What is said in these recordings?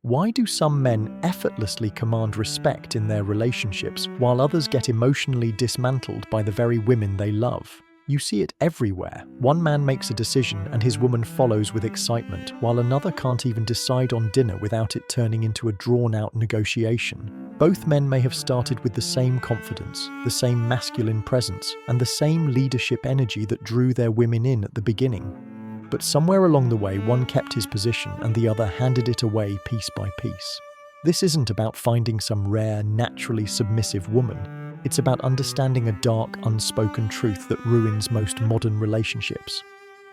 Why do some men effortlessly command respect in their relationships while others get emotionally dismantled by the very women they love? You see it everywhere. One man makes a decision and his woman follows with excitement, while another can't even decide on dinner without it turning into a drawn-out negotiation. Both men may have started with the same confidence, the same masculine presence, and the same leadership energy that drew their women in at the beginning. But somewhere along the way, one kept his position and the other handed it away piece by piece. This isn't about finding some rare, naturally submissive woman. It's about understanding a dark, unspoken truth that ruins most modern relationships.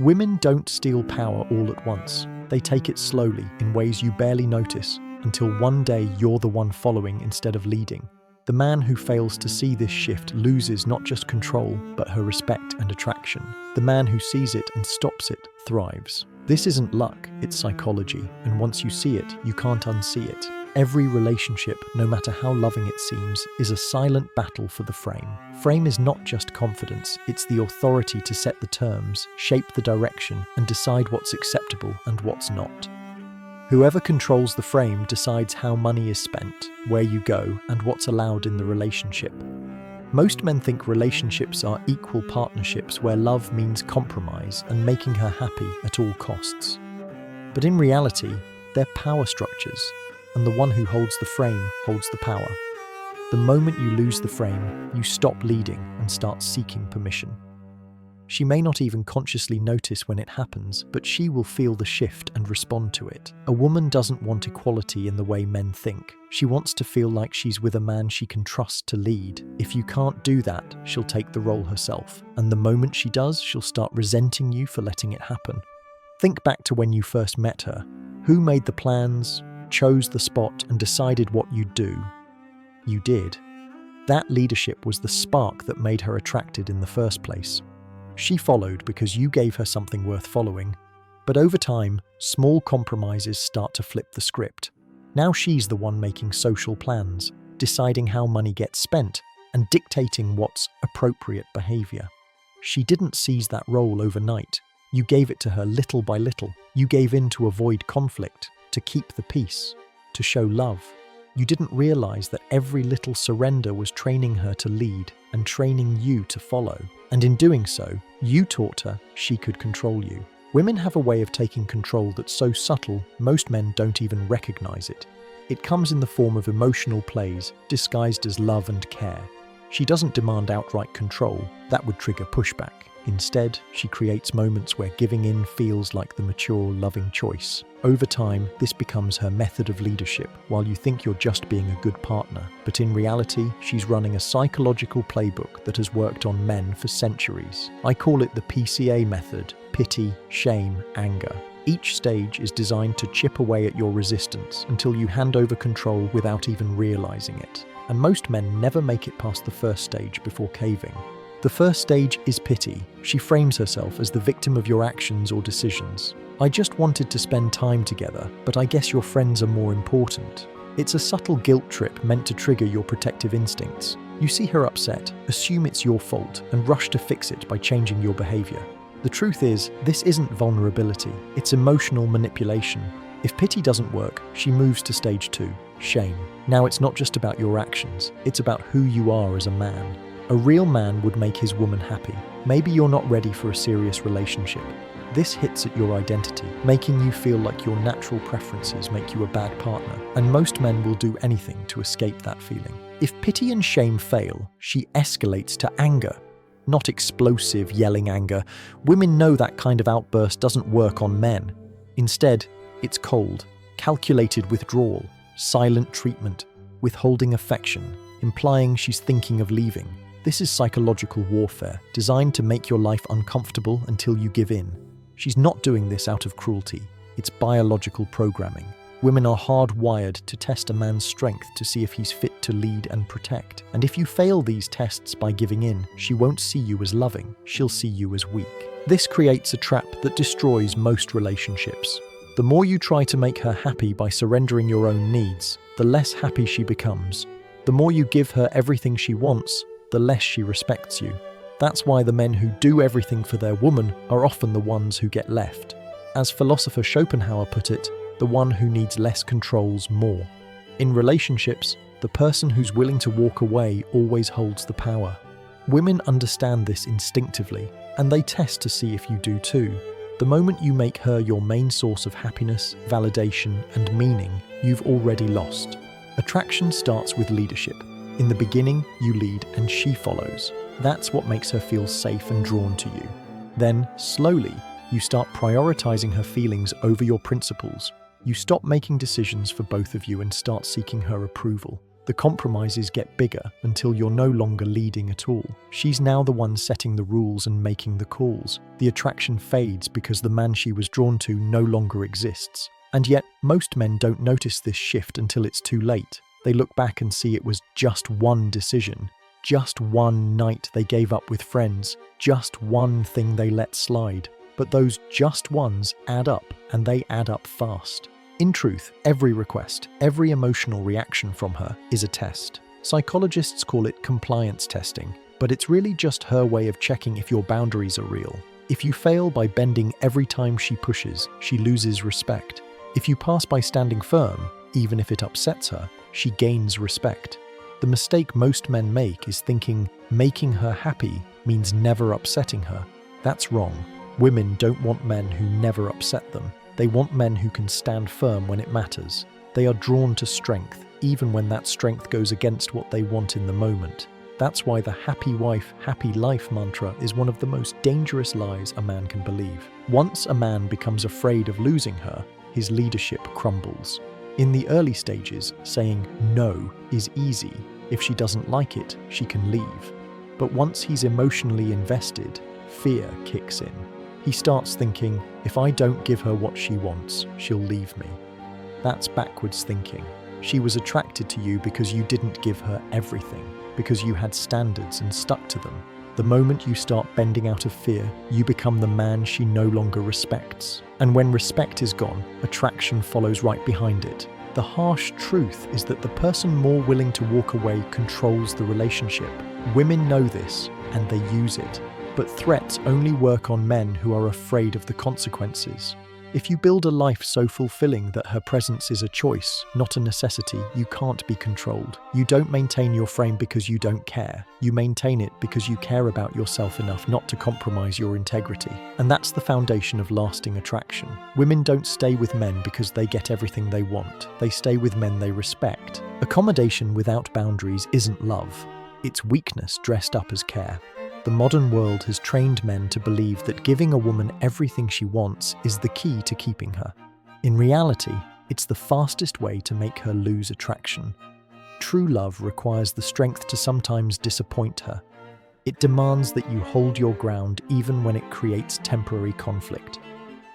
Women don't steal power all at once. They take it slowly, in ways you barely notice, until one day you're the one following instead of leading. The man who fails to see this shift loses not just control, but her respect and attraction. The man who sees it and stops it thrives. This isn't luck, it's psychology, and once you see it, you can't unsee it. Every relationship, no matter how loving it seems, is a silent battle for the frame. Frame is not just confidence, it's the authority to set the terms, shape the direction, and decide what's acceptable and what's not. Whoever controls the frame decides how money is spent, where you go, and what's allowed in the relationship. Most men think relationships are equal partnerships where love means compromise and making her happy at all costs. But in reality, they're power structures, and the one who holds the frame holds the power. The moment you lose the frame, you stop leading and start seeking permission. She may not even consciously notice when it happens, but she will feel the shift and respond to it. A woman doesn't want equality in the way men think. She wants to feel like she's with a man she can trust to lead. If you can't do that, she'll take the role herself. And the moment she does, she'll start resenting you for letting it happen. Think back to when you first met her. Who made the plans, chose the spot, and decided what you'd do? You did. That leadership was the spark that made her attracted in the first place. She followed because you gave her something worth following. But over time, small compromises start to flip the script. Now she's the one making social plans, deciding how money gets spent, and dictating what's appropriate behavior. She didn't seize that role overnight. You gave it to her little by little. You gave in to avoid conflict, to keep the peace, to show love. You didn't realize that every little surrender was training her to lead and training you to follow. And in doing so, you taught her she could control you. Women have a way of taking control that's so subtle, most men don't even recognize it. It comes in the form of emotional plays, disguised as love and care. She doesn't demand outright control, that would trigger pushback. Instead, she creates moments where giving in feels like the mature, loving choice. Over time, this becomes her method of leadership, while you think you're just being a good partner. But in reality, she's running a psychological playbook that has worked on men for centuries. I call it the PCA method: pity, shame, anger. Each stage is designed to chip away at your resistance until you hand over control without even realizing it. And most men never make it past the first stage before caving. The first stage is pity. She frames herself as the victim of your actions or decisions. I just wanted to spend time together, but I guess your friends are more important. It's a subtle guilt trip meant to trigger your protective instincts. You see her upset, assume it's your fault, and rush to fix it by changing your behavior. The truth is, this isn't vulnerability, it's emotional manipulation. If pity doesn't work, she moves to stage 2, shame. Now it's not just about your actions, it's about who you are as a man. A real man would make his woman happy. Maybe you're not ready for a serious relationship. This hits at your identity, making you feel like your natural preferences make you a bad partner, and most men will do anything to escape that feeling. If pity and shame fail, she escalates to anger. Not explosive, yelling anger. Women know that kind of outburst doesn't work on men. Instead, it's cold, calculated withdrawal, silent treatment, withholding affection, implying she's thinking of leaving. This is psychological warfare, designed to make your life uncomfortable until you give in. She's not doing this out of cruelty. It's biological programming. Women are hardwired to test a man's strength to see if he's fit to lead and protect. And if you fail these tests by giving in, she won't see you as loving, she'll see you as weak. This creates a trap that destroys most relationships. The more you try to make her happy by surrendering your own needs, the less happy she becomes. The more you give her everything she wants, the less she respects you. That's why the men who do everything for their woman are often the ones who get left. As philosopher Schopenhauer put it, the one who needs less controls more. In relationships, the person who's willing to walk away always holds the power. Women understand this instinctively, and they test to see if you do too. The moment you make her your main source of happiness, validation, and meaning, you've already lost. Attraction starts with leadership. In the beginning, you lead and she follows. That's what makes her feel safe and drawn to you. Then, slowly, you start prioritizing her feelings over your principles. You stop making decisions for both of you and start seeking her approval. The compromises get bigger until you're no longer leading at all. She's now the one setting the rules and making the calls. The attraction fades because the man she was drawn to no longer exists. And yet, most men don't notice this shift until it's too late. They look back and see it was just one decision, just one night they gave up with friends, just one thing they let slide. But those just ones add up, and they add up fast. In truth, every request, every emotional reaction from her is a test. Psychologists call it compliance testing, but it's really just her way of checking if your boundaries are real. If you fail by bending every time she pushes, she loses respect. If you pass by standing firm, even if it upsets her, she gains respect. The mistake most men make is thinking making her happy means never upsetting her. That's wrong. Women don't want men who never upset them. They want men who can stand firm when it matters. They are drawn to strength, even when that strength goes against what they want in the moment. That's why the happy wife, happy life mantra is one of the most dangerous lies a man can believe. Once a man becomes afraid of losing her, his leadership crumbles. In the early stages, saying no is easy. If she doesn't like it, she can leave. But once he's emotionally invested, fear kicks in. He starts thinking, if I don't give her what she wants, she'll leave me. That's backwards thinking. She was attracted to you because you didn't give her everything, because you had standards and stuck to them. The moment you start bending out of fear, you become the man she no longer respects. And when respect is gone, attraction follows right behind it. The harsh truth is that the person more willing to walk away controls the relationship. Women know this, and they use it. But threats only work on men who are afraid of the consequences. If you build a life so fulfilling that her presence is a choice, not a necessity, you can't be controlled. You don't maintain your frame because you don't care. You maintain it because you care about yourself enough not to compromise your integrity. And that's the foundation of lasting attraction. Women don't stay with men because they get everything they want. They stay with men they respect. Accommodation without boundaries isn't love. It's weakness dressed up as care. The modern world has trained men to believe that giving a woman everything she wants is the key to keeping her. In reality, it's the fastest way to make her lose attraction. True love requires the strength to sometimes disappoint her. It demands that you hold your ground even when it creates temporary conflict.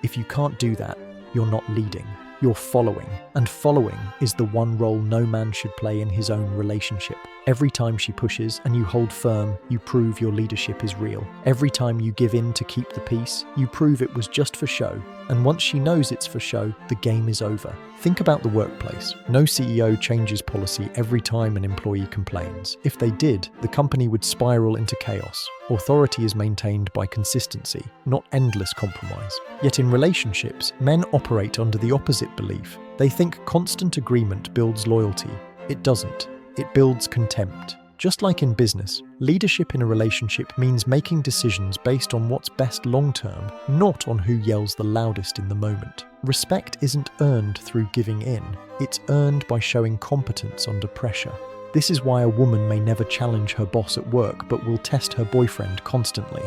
If you can't do that, you're not leading. You're following, and following is the one role no man should play in his own relationship. Every time she pushes and you hold firm, you prove your leadership is real. Every time you give in to keep the peace, you prove it was just for show. And once she knows it's for show, the game is over. Think about the workplace. No CEO changes policy every time an employee complains. If they did, the company would spiral into chaos. Authority is maintained by consistency, not endless compromise. Yet in relationships, men operate under the opposite belief. They think constant agreement builds loyalty. It doesn't. It builds contempt. Just like in business, leadership in a relationship means making decisions based on what's best long-term, not on who yells the loudest in the moment. Respect isn't earned through giving in. It's earned by showing competence under pressure. This is why a woman may never challenge her boss at work but will test her boyfriend constantly.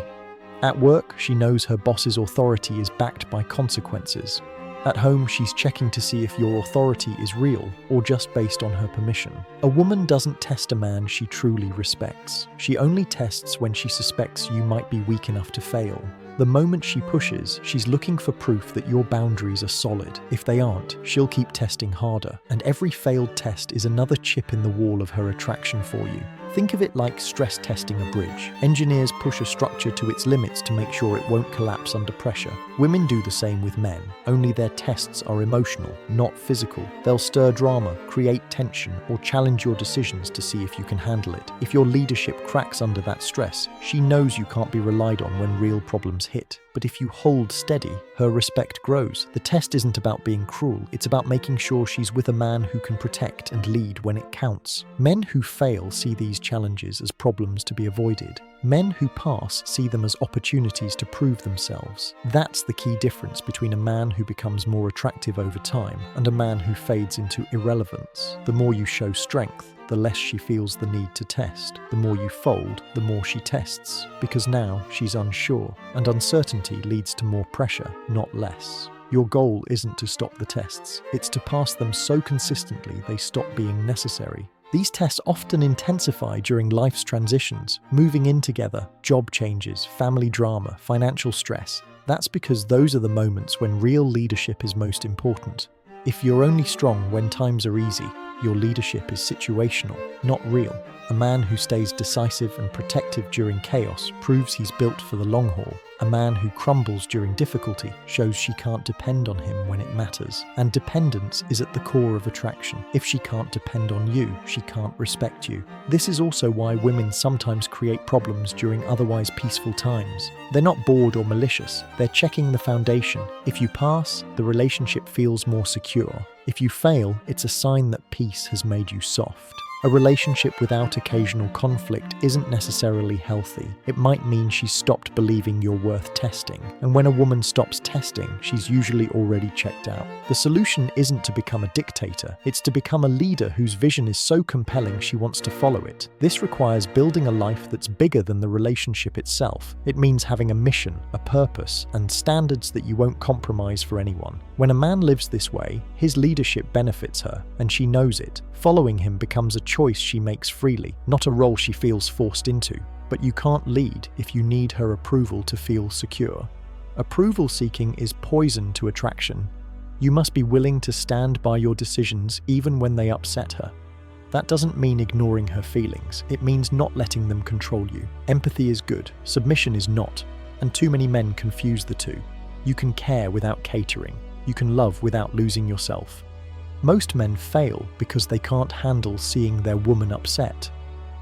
At work, she knows her boss's authority is backed by consequences. At home, she's checking to see if your authority is real or just based on her permission. A woman doesn't test a man she truly respects. She only tests when she suspects you might be weak enough to fail. The moment she pushes, she's looking for proof that your boundaries are solid. If they aren't, she'll keep testing harder, and every failed test is another chip in the wall of her attraction for you. Think of it like stress testing a bridge. Engineers push a structure to its limits to make sure it won't collapse under pressure. Women do the same with men, only their tests are emotional, not physical. They'll stir drama, create tension, or challenge your decisions to see if you can handle it. If your leadership cracks under that stress, she knows you can't be relied on when real problems hit. But if you hold steady, her respect grows. The test isn't about being cruel, it's about making sure she's with a man who can protect and lead when it counts. Men who fail see these challenges as problems to be avoided. Men who pass see them as opportunities to prove themselves. That's the key difference between a man who becomes more attractive over time and a man who fades into irrelevance. The more you show strength, the less she feels the need to test. The more you fold, the more she tests, because now she's unsure, and uncertainty leads to more pressure, not less. Your goal isn't to stop the tests, it's to pass them so consistently they stop being necessary. These tests often intensify during life's transitions, moving in together, job changes, family drama, financial stress. That's because those are the moments when real leadership is most important. If you're only strong when times are easy, your leadership is situational, not real. A man who stays decisive and protective during chaos proves he's built for the long haul. A man who crumbles during difficulty shows she can't depend on him when it matters. And dependence is at the core of attraction. If she can't depend on you, she can't respect you. This is also why women sometimes create problems during otherwise peaceful times. They're not bored or malicious, they're checking the foundation. If you pass, the relationship feels more secure. If you fail, it's a sign that peace has made you soft. A relationship without occasional conflict isn't necessarily healthy. It might mean she's stopped believing you're worth testing. And when a woman stops testing, she's usually already checked out. The solution isn't to become a dictator. It's to become a leader whose vision is so compelling she wants to follow it. This requires building a life that's bigger than the relationship itself. It means having a mission, a purpose, and standards that you won't compromise for anyone. When a man lives this way, his leadership benefits her, and she knows it. Following him becomes a choice she makes freely, not a role she feels forced into. But you can't lead if you need her approval to feel secure. Approval seeking is poison to attraction. You must be willing to stand by your decisions even when they upset her. That doesn't mean ignoring her feelings. It means not letting them control you. Empathy is good, submission is not, and too many men confuse the two. You can care without catering. You can love without losing yourself. Most men fail because they can't handle seeing their woman upset.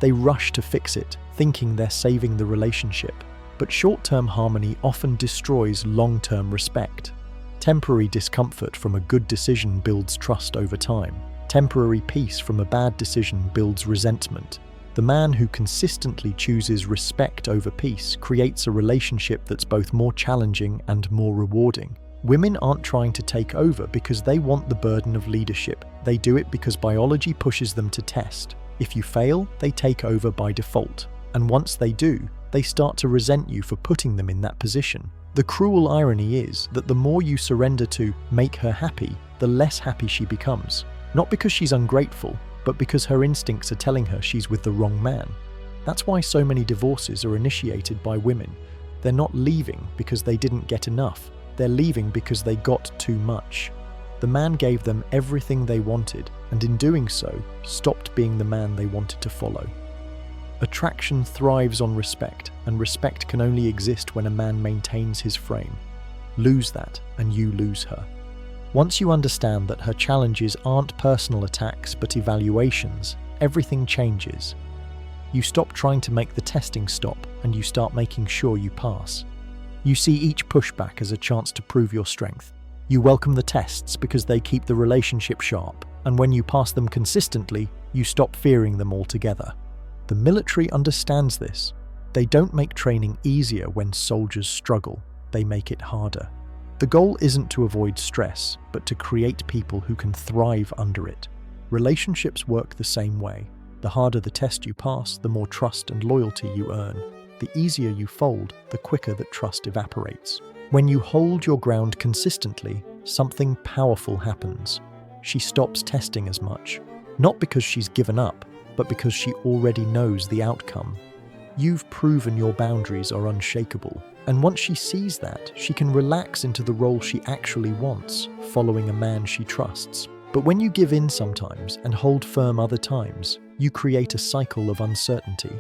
They rush to fix it, thinking they're saving the relationship. But short-term harmony often destroys long-term respect. Temporary discomfort from a good decision builds trust over time. Temporary peace from a bad decision builds resentment. The man who consistently chooses respect over peace creates a relationship that's both more challenging and more rewarding. Women aren't trying to take over because they want the burden of leadership. They do it because biology pushes them to test. If you fail, they take over by default. And once they do, they start to resent you for putting them in that position. The cruel irony is that the more you surrender to make her happy, the less happy she becomes. Not because she's ungrateful, but because her instincts are telling her she's with the wrong man. That's why so many divorces are initiated by women. They're not leaving because they didn't get enough. They're leaving because they got too much. The man gave them everything they wanted, and in doing so, stopped being the man they wanted to follow. Attraction thrives on respect, and respect can only exist when a man maintains his frame. Lose that, and you lose her. Once you understand that her challenges aren't personal attacks but evaluations, everything changes. You stop trying to make the testing stop, and you start making sure you pass. You see each pushback as a chance to prove your strength. You welcome the tests because they keep the relationship sharp, and when you pass them consistently, you stop fearing them altogether. The military understands this. They don't make training easier when soldiers struggle, they make it harder. The goal isn't to avoid stress, but to create people who can thrive under it. Relationships work the same way. The harder the test you pass, the more trust and loyalty you earn. The easier you fold, the quicker that trust evaporates. When you hold your ground consistently, something powerful happens. She stops testing as much, not because she's given up, but because she already knows the outcome. You've proven your boundaries are unshakable, and once she sees that, she can relax into the role she actually wants, following a man she trusts. But when you give in sometimes and hold firm other times, you create a cycle of uncertainty.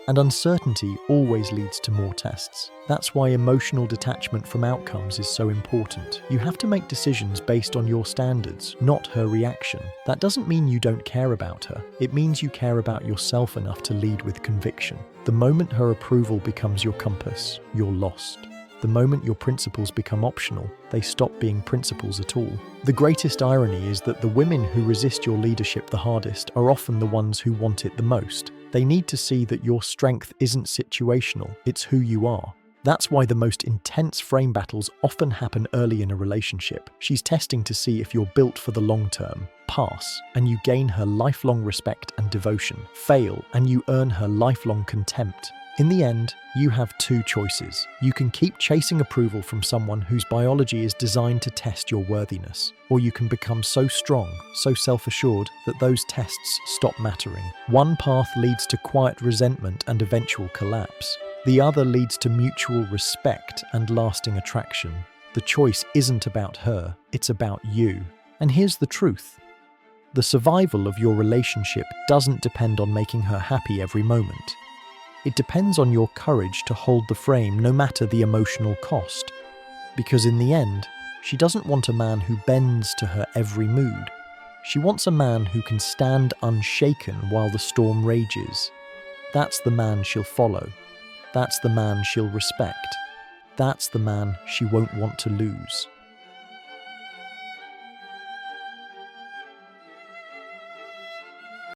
And uncertainty always leads to more tests. That's why emotional detachment from outcomes is so important. You have to make decisions based on your standards, not her reaction. That doesn't mean you don't care about her. It means you care about yourself enough to lead with conviction. The moment her approval becomes your compass, you're lost. The moment your principles become optional, they stop being principles at all. The greatest irony is that the women who resist your leadership the hardest are often the ones who want it the most. They need to see that your strength isn't situational, it's who you are. That's why the most intense frame battles often happen early in a relationship. She's testing to see if you're built for the long term. Pass, and you gain her lifelong respect and devotion. Fail, and you earn her lifelong contempt. In the end, you have two choices. You can keep chasing approval from someone whose biology is designed to test your worthiness, or you can become so strong, so self-assured that those tests stop mattering. One path leads to quiet resentment and eventual collapse. The other leads to mutual respect and lasting attraction. The choice isn't about her, it's about you. And here's the truth. The survival of your relationship doesn't depend on making her happy every moment. It depends on your courage to hold the frame no matter the emotional cost. Because in the end, she doesn't want a man who bends to her every mood. She wants a man who can stand unshaken while the storm rages. That's the man she'll follow. That's the man she'll respect. That's the man she won't want to lose.